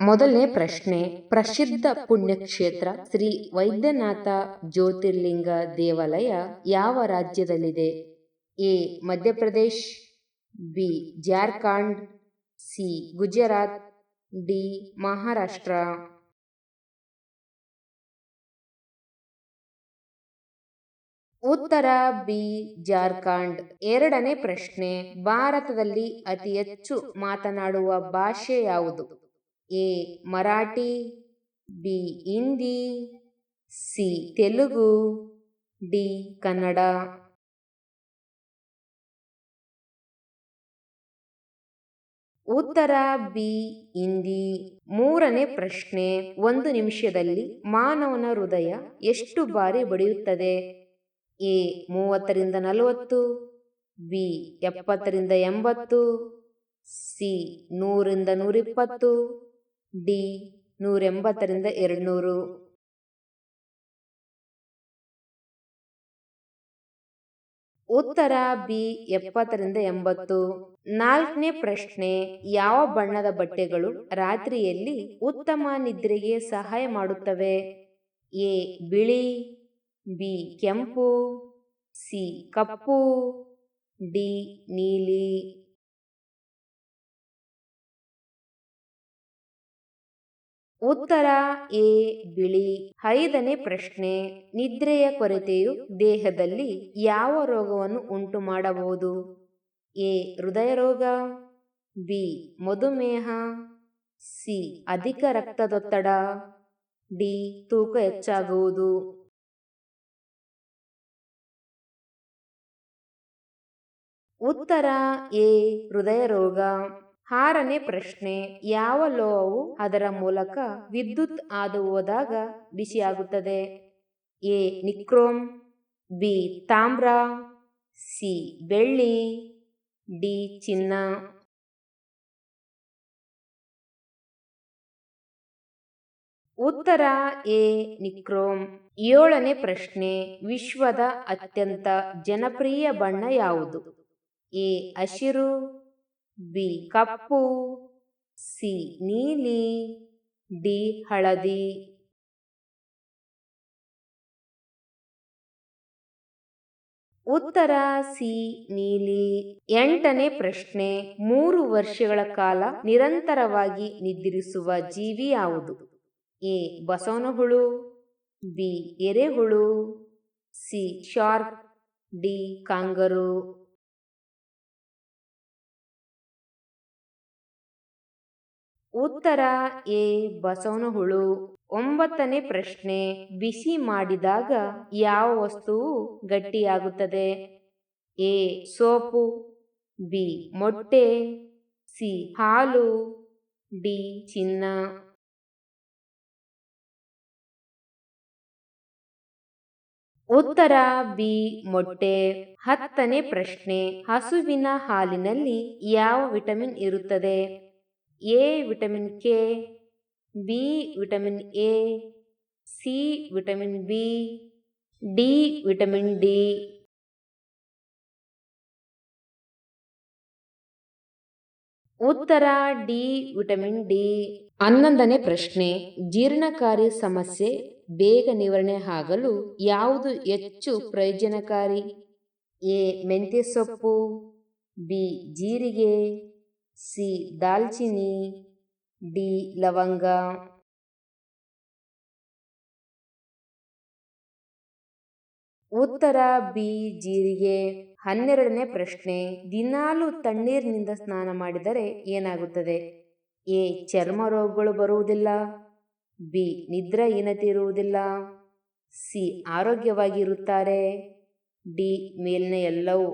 ಮೊದಲನೇ ಪ್ರಶ್ನೆ, ಪ್ರಸಿದ್ಧ ಪುಣ್ಯಕ್ಷೇತ್ರ ಶ್ರೀ ವೈದ್ಯನಾಥ ಜ್ಯೋತಿರ್ಲಿಂಗ ದೇವಾಲಯ ಯಾವ ರಾಜ್ಯದಲ್ಲಿದೆ? A Madhya Pradesh, B Jharkhand, C Gujarat, D Maharashtra. ಉತ್ತರ ಬಿ ಜಾರ್ಖಂಡ್. ಎರಡನೇ ಪ್ರಶ್ನೆ, ಭಾರತದಲ್ಲಿ ಅತಿ ಹೆಚ್ಚು ಮಾತನಾಡುವ ಭಾಷೆ ಯಾವುದು? A Marathi, B Hindi, C Telugu, D Kannada. ಉತ್ತರ ಬಿ ಹಿಂದಿ. ಮೂರನೇ ಪ್ರಶ್ನೆ, ಒಂದು ನಿಮಿಷದಲ್ಲಿ ಮಾನವನ ಹೃದಯ ಎಷ್ಟು ಬಾರಿ ಬಡಿಯುತ್ತದೆ? ಎ 30ರಿಂದ 40, ಬಿ 70ರಿಂದ 80, ಸಿ 100ರಿಂದ 120, ಡಿ 180ರಿಂದ 200. ಉತ್ತರ ಬಿ 70ರಿಂದ 80. ನಾಲ್ಕನೇ ಪ್ರಶ್ನೆ, ಯಾವ ಬಣ್ಣದ ಬಟ್ಟೆಗಳು ರಾತ್ರಿಯಲ್ಲಿ ಉತ್ತಮ ನಿದ್ರೆಗೆ ಸಹಾಯ ಮಾಡುತ್ತವೆ? ಎ ಬಿಳಿ, ಬಿ ಕೆಂಪು, ಸಿ ಕಪ್ಪು, ಡಿ ನೀಲಿ. ಉತ್ತರ ಎ ಬಿಳಿ. ಐದನೇ ಪ್ರಶ್ನೆ, ನಿದ್ರೆಯ ಕೊರತೆಯು ದೇಹದಲ್ಲಿ ಯಾವ ರೋಗವನ್ನು ಉಂಟು ಮಾಡಬಹುದು? ಎ ಹೃದಯ ರೋಗ, ಬಿ ಮಧುಮೇಹ, ಸಿ ಅಧಿಕ ರಕ್ತದೊತ್ತಡ, ಡಿ ತೂಕ ಹೆಚ್ಚಾಗುವುದು. ಉತ್ತರ ಎ ಹೃದಯ ರೋಗ. ಆರನೇ ಪ್ರಶ್ನೆ, ಯಾವ ಲೋಹವು ಅದರ ಮೂಲಕ ವಿದ್ಯುತ್ ಹಾದು ಹೋದಾಗ ಬಿಸಿಯಾಗುತ್ತದೆ? ಎ ನಿಕ್ರೋಮ್, ಬಿ ತಾಮ್ರ, ಸಿ ಬೆಳ್ಳಿ, ಡಿ ಚಿನ್ನ. ಉತ್ತರ ಎ ನಿಕ್ರೋಮ್. ಏಳನೇ ಪ್ರಶ್ನೆ, ವಿಶ್ವದ ಅತ್ಯಂತ ಜನಪ್ರಿಯ ಬಣ್ಣ ಯಾವುದು? ಎ ಹಸಿರು, ಬಿ ಕಪ್ಪು, ಸಿ ನೀಲಿ, ಡಿ ಹಳದಿ. ಉತ್ತರ ಸಿ ನೀಲಿ. ಎಂಟನೇ ಪ್ರಶ್ನೆ, 3 ವರ್ಷಗಳ ಕಾಲ ನಿರಂತರವಾಗಿ ನಿದ್ರಿಸುವ ಜೀವಿ ಯಾವುದು? ಎ ಬಸವನಹುಳು, ಬಿ ಎರೆಹುಳು, ಸಿ ಶಾರ್ಕ್, ಡಿ ಕಾಂಗರೂ. ಉತ್ತರ ಎ ಬಸವನಹುಳು. ಒಂಬತ್ತನೇ ಪ್ರಶ್ನೆ, ಬಿಸಿ ಮಾಡಿದಾಗ ಯಾವ ವಸ್ತುವು ಗಟ್ಟಿಯಾಗುತ್ತದೆ? ಎ ಸೋಪು, ಬಿ ಮೊಟ್ಟೆ, ಸಿ ಹಾಲು, ಡಿ ಚಿನ್ನ. ಉತ್ತರ ಬಿ ಮೊಟ್ಟೆ. ಹತ್ತನೇ ಪ್ರಶ್ನೆ, ಹಸುವಿನ ಹಾಲಿನಲ್ಲಿ ಯಾವ ವಿಟಮಿನ್ ಇರುತ್ತದೆ? A vitamin K, B vitamin A, C vitamin B, D vitamin D. ಉತ್ತರ ಡಿ ವಿಟಮಿನ್ ಡಿ. 11ನೇ ಪ್ರಶ್ನೆ, ಜೀರ್ಣಕಾರಿ ಸಮಸ್ಯೆ ಬೇಗ ನಿವಾರಣೆ ಆಗಲು ಯಾವುದು ಹೆಚ್ಚು ಪ್ರಯೋಜನಕಾರಿ? ಎ ಮೆಂತ್ಯ ಸೊಪ್ಪು, ಬಿ ಜೀರಿಗೆ, ಸಿ ದಾಲ್ಚಿನ್ನಿ, ಡಿ ಲವಂಗ. ಉತ್ತರ ಬಿ ಜೀರಿಗೆ. 12ನೇ ಪ್ರಶ್ನೆ, ದಿನಾಲು ತಣ್ಣೀರಿನಿಂದ ಸ್ನಾನ ಮಾಡಿದರೆ ಏನಾಗುತ್ತದೆ? ಎ ಚರ್ಮ ರೋಗಗಳು ಬರುವುದಿಲ್ಲ, ಬಿ ನಿದ್ರಾಹೀನತೆ ಇರುವುದಿಲ್ಲ, ಸಿ ಆರೋಗ್ಯವಾಗಿರುತ್ತಾರೆ, ಡಿ ಮೇಲಿನ ಎಲ್ಲವೂ.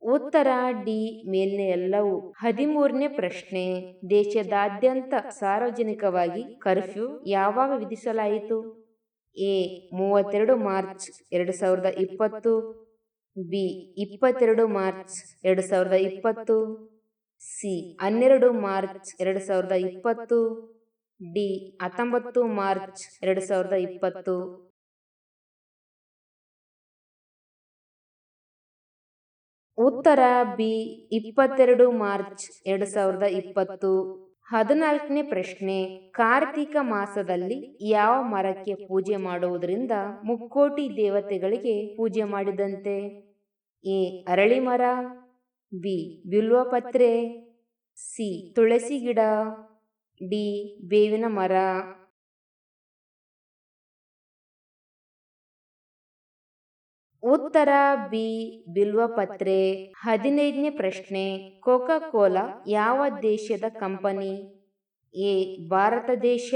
ಉತ್ತರ ಡಿ ಮೇಲಿನ ಎಲ್ಲವೂ. 13ನೇ ಪ್ರಶ್ನೆ, ದೇಶದಾದ್ಯಂತ ಸಾರ್ವಜನಿಕವಾಗಿ ಕರ್ಫ್ಯೂ ಯಾವಾಗ ವಿಧಿಸಲಾಯಿತು? A 32 March 2020, B 22 March 2020, C 12 March 2020, D 19 March 2020. ಉತ್ತರ ಬಿ 22 ಮಾರ್ಚ್ 2020. 14ನೇ ಪ್ರಶ್ನೆ, ಕಾರ್ತಿಕ ಮಾಸದಲ್ಲಿ ಯಾವ ಮರಕ್ಕೆ ಪೂಜೆ ಮಾಡುವುದರಿಂದ ಮುಕ್ಕೋಟಿ ದೇವತೆಗಳಿಗೆ ಪೂಜೆ ಮಾಡಿದಂತೆ? ಎ ಅರಳಿ ಮರ, ಬಿ ಬಿಲ್ವಪತ್ರೆ, ಸಿ ತುಳಸಿ ಗಿಡ, ಡಿ ಬೇವಿನ ಮರ. ಉತ್ತರ ಬಿ ಬಿಲ್ವಪತ್ರೆ. 15ನೇ ಪ್ರಶ್ನೆ, ಕೋಕಾ ಕೋಲಾ ಯಾವ ದೇಶದ ಕಂಪನಿ? ಎ ಭಾರತ ದೇಶ,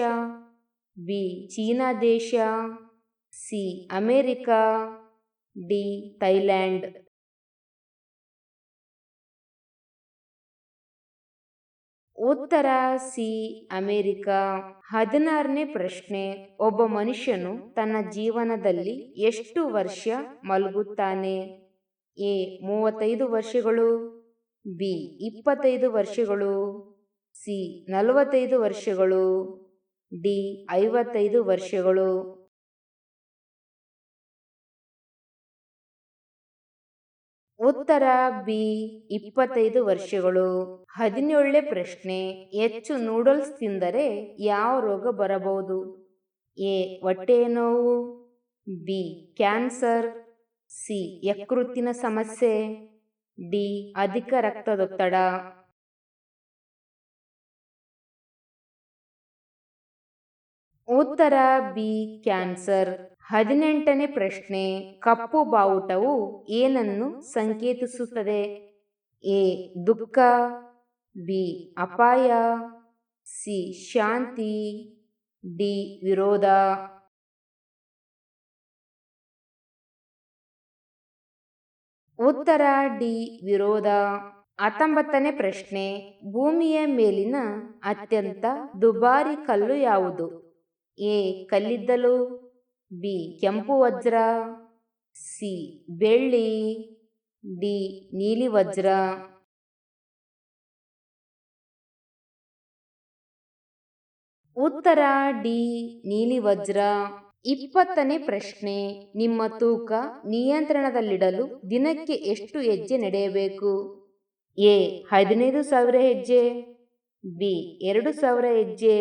ಬಿ ಚೀನಾ ದೇಶ, ಸಿ ಅಮೆರಿಕ, ಡಿ ಥೈಲ್ಯಾಂಡ್. ಉತ್ತರ ಸಿ ಅಮೆರಿಕ. 16ನೇ ಪ್ರಶ್ನೆ, ಒಬ್ಬ ಮನುಷ್ಯನು ತನ್ನ ಜೀವನದಲ್ಲಿ ಎಷ್ಟು ವರ್ಷ ಮಲಗುತ್ತಾನೆ? ಎ 35 ವರ್ಷಗಳು, ಬಿ 25 ವರ್ಷಗಳು, ಸಿ 45 ವರ್ಷಗಳು, ಡಿ 55 ವರ್ಷಗಳು. ಉತ್ತರ ಬಿ 25 ವರ್ಷಗಳು. 17ನೇ ಪ್ರಶ್ನೆ, ಹೆಚ್ಚು ನೂಡಲ್ಸ್ ತಿಂದರೆ ಯಾವ ರೋಗ ಬರಬಹುದು? ಎ ಹೊಟ್ಟೆಯ ನೋವು, ಬಿ ಕ್ಯಾನ್ಸರ್, ಸಿ ಯಕೃತ್ತಿನ ಸಮಸ್ಯೆ, ಡಿ ಅಧಿಕ ರಕ್ತದೊತ್ತಡ. ಉತ್ತರ ಬಿ ಕ್ಯಾನ್ಸರ್. 18ನೇ ಪ್ರಶ್ನೆ, ಕಪ್ಪು ಬಾವುಟವು ಏನನ್ನು ಸಂಕೇತಿಸುತ್ತದೆ? ಎ ದುಃಖ, ಬಿ ಅಪಾಯ, ಸಿ ಶಾಂತಿ, ಡಿ ವಿರೋಧ. ಉತ್ತರ ಡಿ ವಿರೋಧ. 19ನೇ ಪ್ರಶ್ನೆ, ಭೂಮಿಯ ಮೇಲಿನ ಅತ್ಯಂತ ದುಬಾರಿ ಕಲ್ಲು ಯಾವುದು? ಎ ಕಲ್ಲಿದ್ದಲು, ಬಿ ಕೆಂಪು ವಜ್ರ, ಸಿ ಬೆಳ್ಳಿ, ಡಿ ನೀಲಿ ವಜ್ರ. ಉತ್ತರ ಡಿ ನೀಲಿ ವಜ್ರ. 20ನೇ ಪ್ರಶ್ನೆ, ನಿಮ್ಮ ತೂಕ ನಿಯಂತ್ರಣದಲ್ಲಿಡಲು ದಿನಕ್ಕೆ ಎಷ್ಟು ಹೆಜ್ಜೆ ನಡೆಯಬೇಕು? ಎ 15,000 ಹೆಜ್ಜೆ, ಬಿ 2,000 ಹೆಜ್ಜೆ,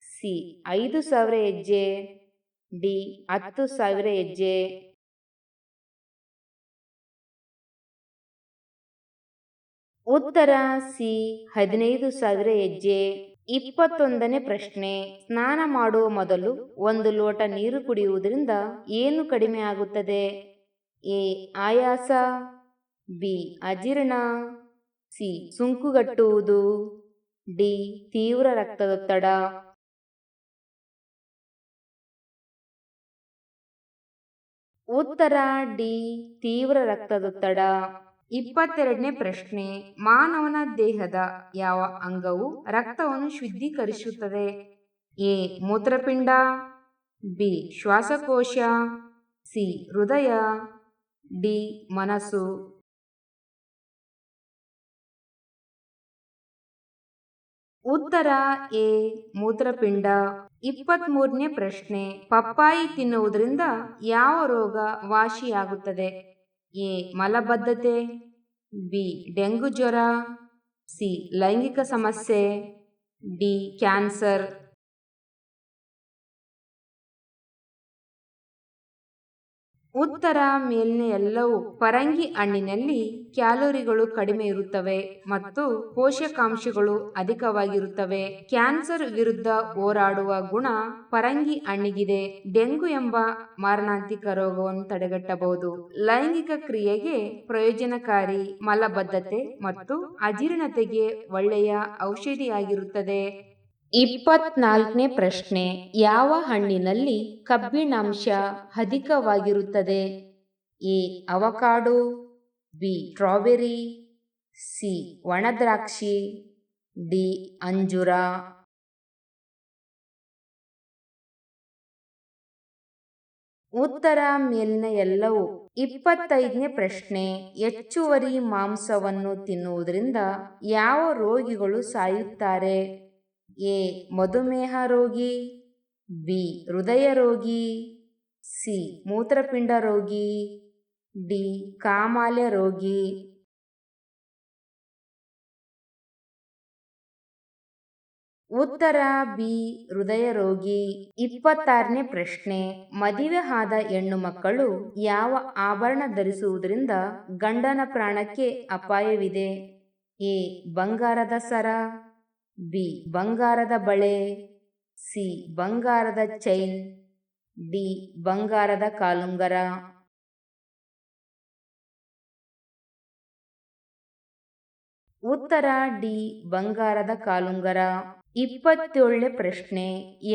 ಸಿ 5,000 ಹೆಜ್ಜೆ, ಡಿ 10,000 ಹೆಜ್ಜೆ. ಉತ್ತರ ಸಿ 15,000 ಹೆಜ್ಜೆ. 21ನೇ ಪ್ರಶ್ನೆ, ಸ್ನಾನ ಮಾಡುವ ಮೊದಲು 1 ಲೋಟ ನೀರು ಕುಡಿಯುವುದರಿಂದ ಏನು ಕಡಿಮೆ ಆಗುತ್ತದೆ? ಎ ಆಯಾಸ, ಬಿ ಅಜೀರ್ಣ, ಸಿ ಸುಂಕುಗಟ್ಟುವುದು, ಡಿ ತೀವ್ರ ರಕ್ತದೊತ್ತಡ. ಉತ್ತರ ಡಿ ತೀವ್ರ ರಕ್ತದೊತ್ತಡ. 22ನೇ ಪ್ರಶ್ನೆ, ಮಾನವನ ದೇಹದ ಯಾವ ಅಂಗವು ರಕ್ತವನ್ನು ಶುದ್ಧೀಕರಿಸುತ್ತದೆ? ಎ ಮೂತ್ರಪಿಂಡ, ಬಿ ಶ್ವಾಸಕೋಶ, ಸಿ ಹೃದಯ, ಡಿ ಮನಸ್ಸು. ಉತ್ತರ ಎ ಮೂತ್ರಪಿಂಡ. 23ನೇ ಪ್ರಶ್ನೆ, ಪಪ್ಪಾಯಿ ತಿನ್ನುವುದರಿಂದ ಯಾವ ರೋಗ ವಾಸಿಯಾಗುತ್ತದೆ? ಎ ಮಲಬದ್ಧತೆ, ಬಿ ಡೆಂಗು ಜ್ವರ, ಸಿ ಲೈಂಗಿಕ ಸಮಸ್ಯೆ, ಡಿ ಕ್ಯಾನ್ಸರ್. ಉತ್ತರ ಮೇಲಿನ ಎಲ್ಲವೂ. ಪರಂಗಿ ಹಣ್ಣಿನಲ್ಲಿ ಕ್ಯಾಲೋರಿಗಳು ಕಡಿಮೆ ಇರುತ್ತವೆ ಮತ್ತು ಪೋಷಕಾಂಶಗಳು ಅಧಿಕವಾಗಿರುತ್ತವೆ. ಕ್ಯಾನ್ಸರ್ ವಿರುದ್ಧ ಹೋರಾಡುವ ಗುಣ ಪರಂಗಿ ಹಣ್ಣಿಗಿದೆ. ಡೆಂಗು ಎಂಬ ಮಾರಣಾಂತಿಕ ರೋಗವನ್ನು ತಡೆಗಟ್ಟಬಹುದು. ಲೈಂಗಿಕ ಕ್ರಿಯೆಗೆ ಪ್ರಯೋಜನಕಾರಿ, ಮಲಬದ್ಧತೆ ಮತ್ತು ಅಜೀರ್ಣತೆಗೆ ಒಳ್ಳೆಯ ಔಷಧಿಯಾಗಿರುತ್ತದೆ. 24ನೇ ಪ್ರಶ್ನೆ, ಯಾವ ಹಣ್ಣಿನಲ್ಲಿ ಕಬ್ಬಿಣಾಂಶ ಅಧಿಕವಾಗಿರುತ್ತದೆ? A avocado, B strawberry, C ಒಣದ್ರಾಕ್ಷಿ, ಡಿ ಅಂಜೂರ. ಉತ್ತರ ಮೇಲಿನ ಎಲ್ಲವೂ. 25ನೇ ಪ್ರಶ್ನೆ, ಹೆಚ್ಚುವರಿ ಮಾಂಸವನ್ನು ತಿನ್ನುವುದರಿಂದ ಯಾವ ರೋಗಿಗಳು ಸಾಯುತ್ತಾರೆ? ಎ ಮಧುಮೇಹ ರೋಗಿ, ಬಿ ಹೃದಯ ರೋಗಿ, ಸಿ ಮೂತ್ರಪಿಂಡ ರೋಗಿ, ಡಿ ಕಾಮಾಲೆ ರೋಗಿ. ಉತ್ತರ ಬಿ ಹೃದಯ ರೋಗಿ. 26ನೇ ಪ್ರಶ್ನೆ, ಮದುವೆ ಆದ ಹೆಣ್ಣು ಮಕ್ಕಳು ಯಾವ ಆಭರಣ ಧರಿಸುವುದರಿಂದ ಗಂಡನ ಪ್ರಾಣಕ್ಕೆ ಅಪಾಯವಿದೆ? ಎ ಬಂಗಾರದ ಸರ, ಬಿ ಬಂಗಾರದ ಬಳೆ, ಸಿ ಬಂಗಾರದ ಚೈನ್, ಡಿ ಬಂಗಾರದ ಕಾಲುಂಗರ. ಉತ್ತರ ಡಿ ಬಂಗಾರದ ಕಾಲುಂಗರ. 27ನೇ ಪ್ರಶ್ನೆ,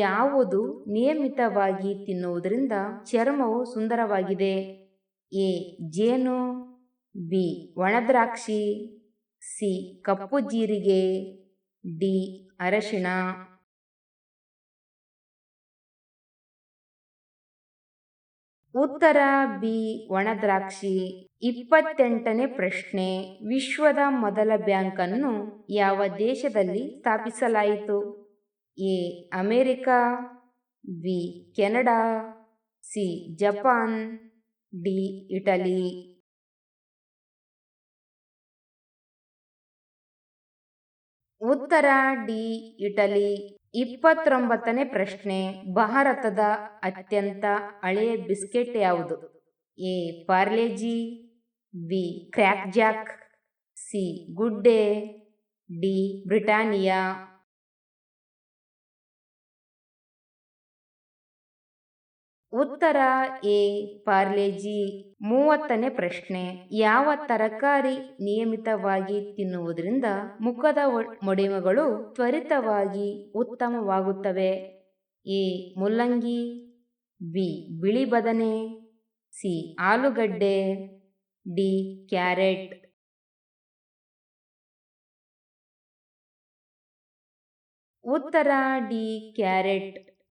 ಯಾವುದು ನಿಯಮಿತವಾಗಿ ತಿನ್ನುವುದರಿಂದ ಚರ್ಮವು ಸುಂದರವಾಗಿದೆ? ಎ ಜೇನು, ಬಿ ಒಣದ್ರಾಕ್ಷಿ, ಸಿ ಕಪ್ಪು ಜೀರಿಗೆ, ಡಿ ಅರಶಿಣ. ಉತ್ತರ ಬಿ ಒಣದ್ರಾಕ್ಷಿ. 28ನೇ ಪ್ರಶ್ನೆ, ವಿಶ್ವದ ಮೊದಲ ಬ್ಯಾಂಕ್ ಅನ್ನು ಯಾವ ದೇಶದಲ್ಲಿ ಸ್ಥಾಪಿಸಲಾಯಿತು? A America, B Canada, C Japan, D Italy. ಉತ್ತರ ಡಿ ಇಟಲಿ. 29ನೇ ಪ್ರಶ್ನೆ, ಭಾರತದ ಅತ್ಯಂತ ಹಳೆಯ ಬಿಸ್ಕೆಟ್ ಯಾವುದು? A Parle-G, B crack Jack, C good day, D Britannia. ಉತ್ತರ ಎ ಪಾರ್ಲೆಜಿ. 30ನೇ ಪ್ರಶ್ನೆ, ಯಾವ ತರಕಾರಿ ನಿಯಮಿತವಾಗಿ ತಿನ್ನುವುದರಿಂದ ಮುಖದ ಮೊಡವೆಗಳು ತ್ವರಿತವಾಗಿ ಉತ್ತಮವಾಗುತ್ತವೆ? ಎ ಮುಲ್ಲಂಗಿ, ಬಿ ಬಿಳಿ ಬದನೆ, ಸಿ ಆಲೂಗಡ್ಡೆ, ಡಿ ಕ್ಯಾರೆಟ್. ಉತ್ತರ ಡಿ ಕ್ಯಾರೆಟ್.